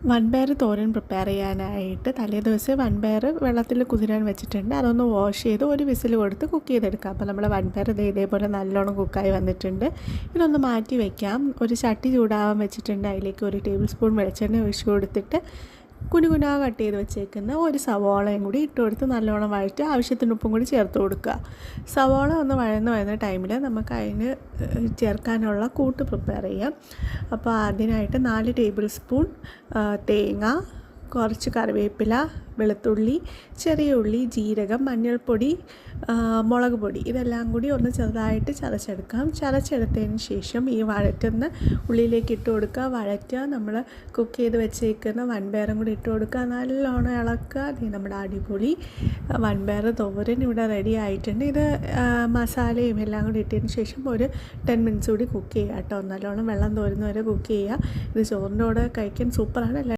വൻപയർ തോരൻ പ്രിപ്പയർ ചെയ്യാനായിട്ട് തലേദിവസം വൻപയർ വെള്ളത്തിൽ കുതിരാൻ വെച്ചിട്ടുണ്ട്. അതൊന്ന് വാഷ് ചെയ്ത് ഒരു വിസിൽ കൊടുത്ത് കുക്ക് ചെയ്തെടുക്കാം. അപ്പോൾ നമ്മൾ വൻപയർ ഇതേപോലെ നല്ലോണം കുക്കായി വന്നിട്ടുണ്ട്. ഇതൊന്ന് മാറ്റി വയ്ക്കാം. ഒരു ചട്ടി ചൂടാവാൻ വെച്ചിട്ടുണ്ട്. അതിലേക്ക് 1 ടേബിൾ സ്പൂൺ വെളിച്ചെണ്ണ ഒഴിച്ച് കൊടുത്തിട്ട് കുനുകുനാ കട്ട് ചെയ്ത് വെച്ചേക്കുന്ന ഒരു സവാളയും കൂടി ഇട്ട് കൊടുത്ത് നല്ലോണം വഴറ്റി ആവശ്യത്തിന് ഉപ്പും കൂടി ചേർത്ത് കൊടുക്കുക. സവാള ഒന്ന് വഴന്ന് വരുന്ന ടൈമിൽ നമുക്ക് അതിന് ചേർക്കാനുള്ള കൂട്ട് പ്രിപ്പയർ ചെയ്യാം. അപ്പോൾ അതിനായിട്ട് 4 ടേബിൾ സ്പൂൺ തേങ്ങ, കുറച്ച് കറിവേപ്പില, വെളുത്തുള്ളി, ചെറിയ ഉള്ളി, ജീരകം, മഞ്ഞൾപ്പൊടി, മുളക് പൊടി ഇതെല്ലാം കൂടി ഒന്ന് ചെറുതായിട്ട് ചതച്ചെടുക്കാം. ചതച്ചെടുത്തതിന് ശേഷം ഈ വഴറ്റുന്ന ഉള്ളിലേക്ക് ഇട്ട് കൊടുക്കുക. വഴറ്റുക. നമ്മൾ കുക്ക് ചെയ്ത് വെച്ചേക്കുന്ന വൻപയറും കൂടി ഇട്ട് കൊടുക്കുക. നല്ലോണം ഇളക്കുക. നമ്മുടെ അടിപൊളി വൻപയർ തോരൻ ഇവിടെ റെഡി ആയിട്ടുണ്ട്. ഇത് മസാലയും എല്ലാം കൂടി ഇട്ടതിന് ശേഷം ഒരു 10 മിനിറ്റ്സ് കൂടി കുക്ക് ചെയ്യുക കേട്ടോ. നല്ലോണം വെള്ളം തോരുന്ന വരെ കുക്ക് ചെയ്യുക. ഇത് ചോറിൻ്റെ കൂടെ കഴിക്കാൻ സൂപ്പറാണ്.